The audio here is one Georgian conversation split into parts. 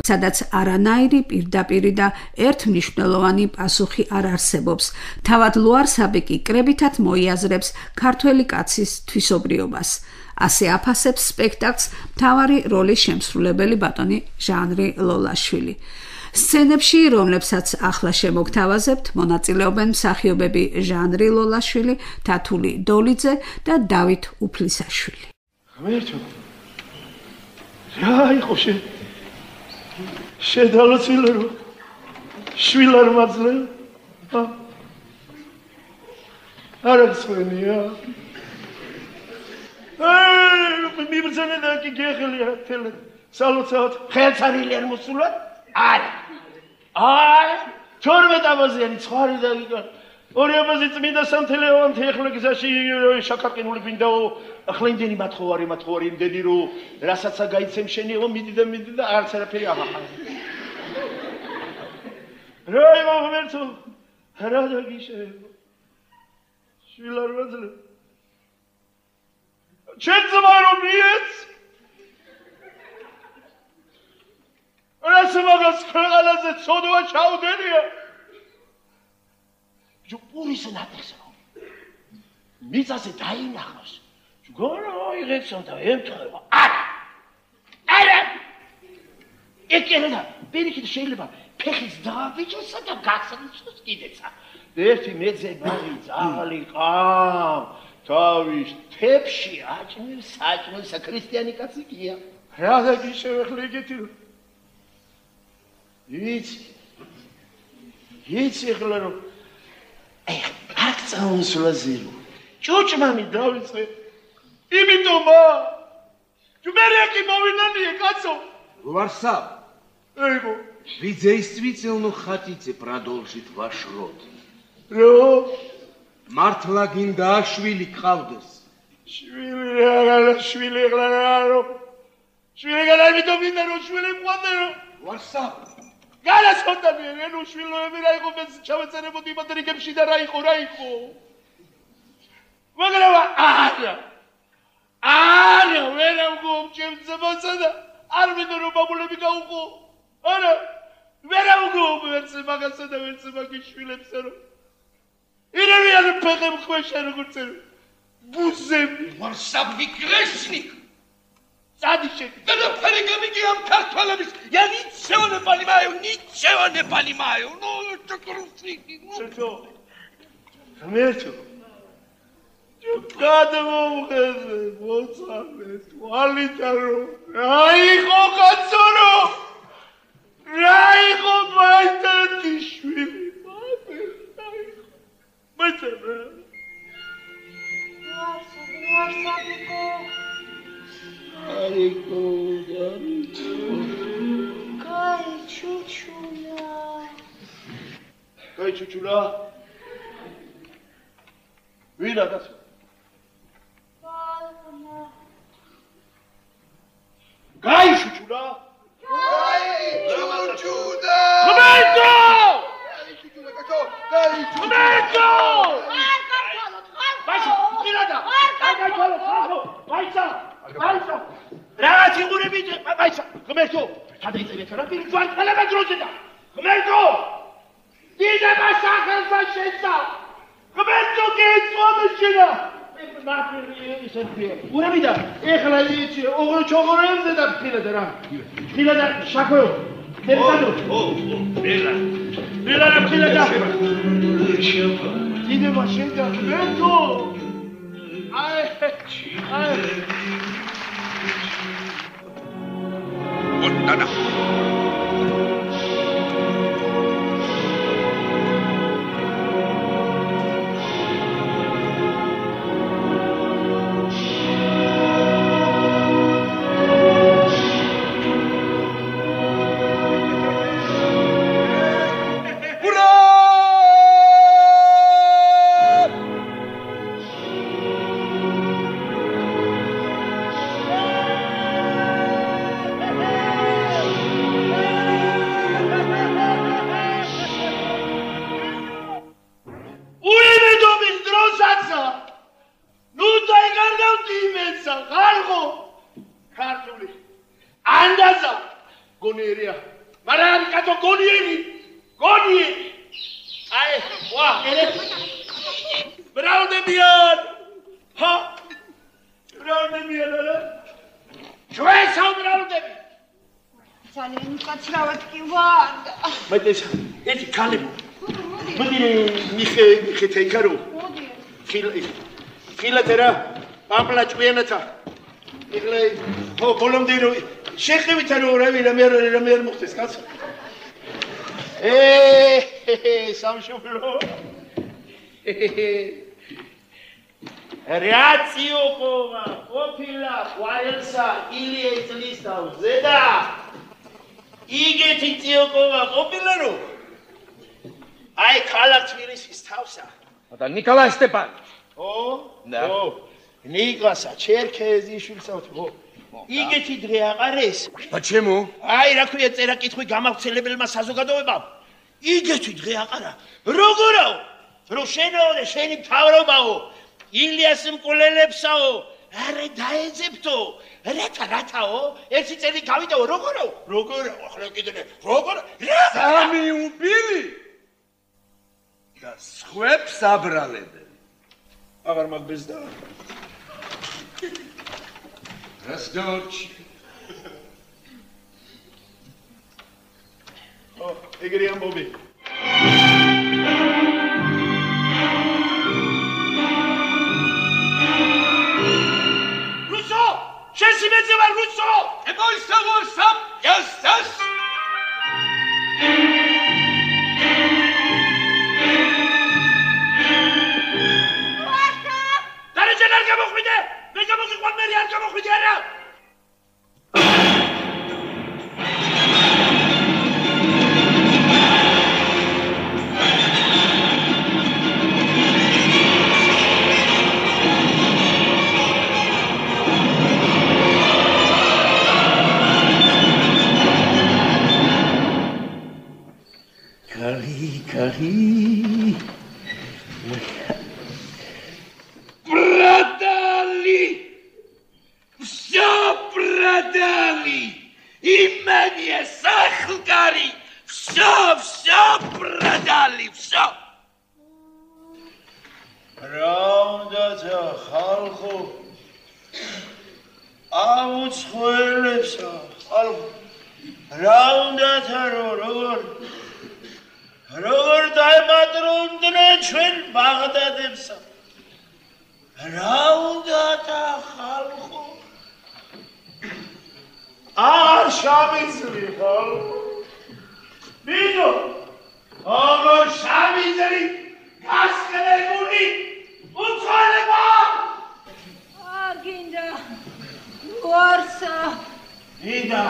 სადაც არანაირი პირდაპირი და ერთმნიშვნელოვანი პასუხი არ არსებობს. თავად ლუარსაბი კი კრებითად მოიაზრებს ქართველი კაცის თვისობრიობას. ასე აფასებს სპექტაკლს მთავარი როლის შემსრულებელი ბატონი ჟანრი ლოლაშვილი. სცენებში, რომლებსაც ახლა შემოგთავაზებთ, მონაწილეობენ მსახიობები ჟანრი ლოლაშვილი, თათული დოლიძე და დავით უფლისაშვილი. ღმერთო, რა იყო შედალოცილო რომ შვილარ მაძლე? არა გსვენია. მიბრძანე და კი გეხელია თელე. სალოცავთ, ხელცარილი არ მოსულოთ? არა. 12 აბაზიანი ცხარი და გიგა. 200 წმინდა სამთელეოვანთი ეხლა გზაში შაქარყინული ბინდაო ახლა იმდენი მათხოვარი იმდენი რომ რასაცა გაიცემ შენიო მიდი და არც არაფერი აღახარ. რა იყო ღმერთო? რა დაგიშევა? შვილარ მაძლევ. ჩემ ძმა რომ მიეც? რას მაგას ქვეყანაზე ცოდვა ჩაუდენია? ჯურის ნატეხს რომ მიწაზე დაინახავს. ჯგორო იღებსო და ემთხება. არა. ეკერა პირიქით შეიძლება ფეხის დააბიჭოსა და გასწროს კიდეცა. ერთი მეძე ბაღი ძალიყავ. თავის თებში საჭმელს ქრისტიანი კაცი გია. რა დაგიშევ ახლა ეგეთი რომ იცი ახლა რომ აქ წაუსვლა ზილო. ჭუჭმამი დავიწყე. იმიტომა ჯუმერეკი მოვინანიე კაცო. ლუარსაბ. ეიგო. ვიძეისწვიცელნო ხატიცე პრადოლში თვაშროთ. რო მართლა გინდა შვილი გყავდეს. შვილი აღარო. შვილი განაიმიტო მინდა რომ შვილი მყავდა რომ. ლუარსაბ. განასხონდები რენუ შვილოები რა იყო მეც ჩავეწერებოდი იმადრიგებში და რა იყო. მაგრამ არა ვერა მგომ ჩემცებოსა და არ მინდა რომ ბაბულები გაუყო. არა ვერა მგომ ვერც მაგასა და ვერც მაგის შვილებსა რომ ირევიან ფეხებ ხვეშა როგორც ბუზები. ლუარსაბი გრეშნიკ. Задище. Да перегамигиам картвалების. Я ничего не понимаю. Ну, что крутики. Что? Замечу. Гадамоухэзэ, моцаме, туалитаро. Раихо кацоро. Раихо майтатиშვილი. Майтана. Луарсабико. Айко, Кай чучула. Вина кацо. Кай чучула. Моменту! Ragazzi, pure mi vai, com'erto? State insieme a me, guarda la padrona. Com'erto? Dite massacro in fascetta. Com'erto che è sua vicina? Ma per sempre. Pure mi da. Eccola lì, o chocolate da pilatera. Pilata, sciacquo. Bella. Bella la pilata. Dite massacro, com'erto? Ondana. გონიერია. მაგრამ კაცო გონიერი. გონიერი. აი, ვა, ერე. ბრალდებიან. ჰა? ბრალდებიან არა? ჩვენ საუბრალდები. ძალიან უკაცრავად კი ვარ. მეტეს ერთი ქალებო. მოდი მიხე იქარო. მოდი. ხილათერა პამპლა ჭვიანათა. იგლე ხო ბოლომდე რო შეხევით რო რამე არ მოხდეს კაცო. სამშობლო. რეაციო ყოვა ყოფილა ყვაელსა ილია იწლისთავზე და იგეთი ციოკოვა ყოფილა რო აი ქალაქ თბილისის თავსა და ნიკოლაი სტეპანოვიჩ ნიკასა ჩერქეზიშვილსა იგეთი დღე აყარეს почему აი რა ქვია წერა კითხვი გამავრცელებელმა საზოგადოებამ იგეთი დღე აყარა როგორაო რო შენაო და შენი მთავრობაო ილიას მკვლელებსაო არე დაეძებთო რათაო ერთი წელი გავიდაო როგორაო ახლა კიდე როგორ სამი უბილი და სხვებს აბრალებენ აღარ მაგბეს და რასდორჩი ეგრე ამბობი Შესიმეძე ვარ რუსო! ებოის საგორ სამ იასტას! ვარსა! დარეჯან არ გამოხვიდე! მე გამოგიყვან მერი არ გამოხვიდე არა! Кали. Продали! Все продали! Имение Сахлгари! Все продали! Все! Раундаца халхо აუცხოველებსა ხალხო რაუნდაცა როგორ დაემატრუნდნენ ჩვენ ბაღდადებსა რაუნდათა ხალხო აღარ შამიზრი ხალხო ბიდო აღარ შამიზრი გასკრებული უცხოელება აგინდა ვარსა იდა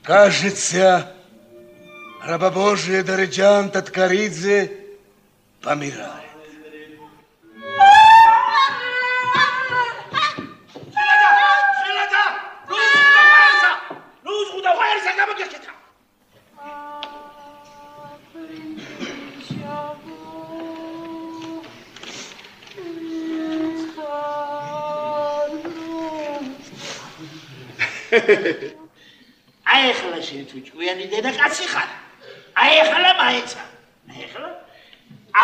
Кажется, рабобожие Дареджан Таткаридзе помирает. აი ახლა შენ თუ ჭკვიანი დედაკაცი ხარ აი ახლა მაიცა აი ახლა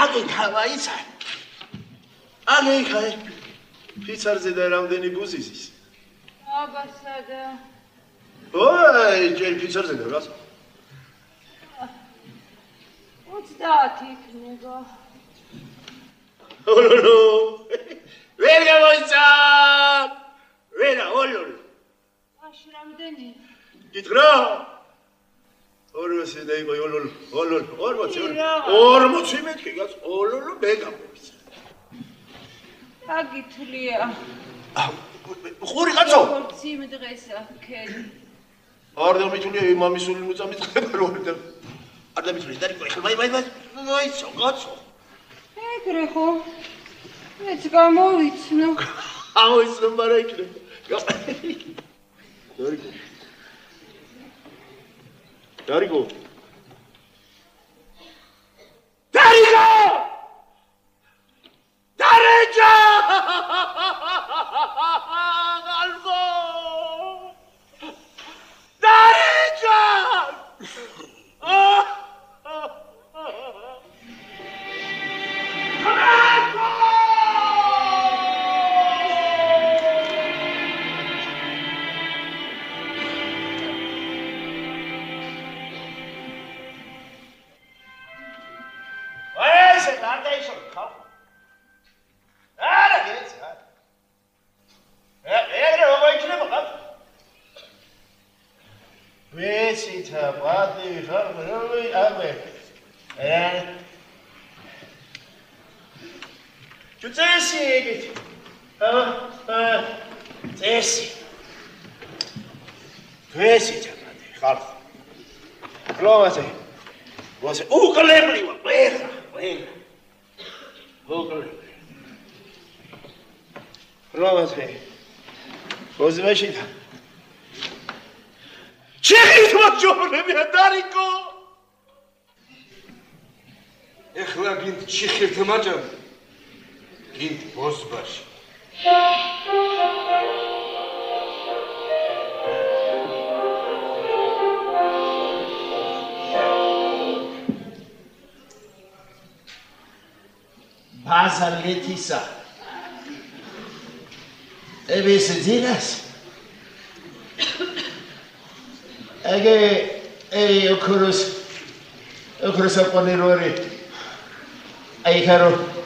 აგე თავაიცა აგე ხაი ფიცარზე და რამდენი ბუზიზის აბასადა ოი ჯერ ფიცარზე და რას 30 იქნება ოლოლო ვერ გამოიცა ვერა ოლოლო აში რამდენი გითხრა 40 და იყო ოლოლო 40 მეთქი გაც ოლოლო მე გამოიცა აგითვლია ხური კაცო ციმ დღესა ქენი არ დამითვლია იმამისული მოწამის ხება რომ არ დამითვლია და იყო ვაი კაცო ეგრე ხო მეც გამოვიცნო აუიცნო მაგრამ იქნება Darigo! ესე არ დაიშოვა ხალხო. არა გეც არა. ეგრე როგორ იქნება ხალხო? ვეცითა პატი ხალხო როგორ აღვე. Წესი ეგეთ. წესი. ვეცითა პატი ხალხო. გლოვაზე. Was უკლებლია, ყველა. უკლებლია. როვაზე. ოზმეშითა. ჩიხით მოჯობნები დარიკო. ეხლა გინდ ჩიხით მაჭამ. გინდ ბოსბაში. Bazarletisa. Ebes dinas. Okurus aponirori. Ai caro.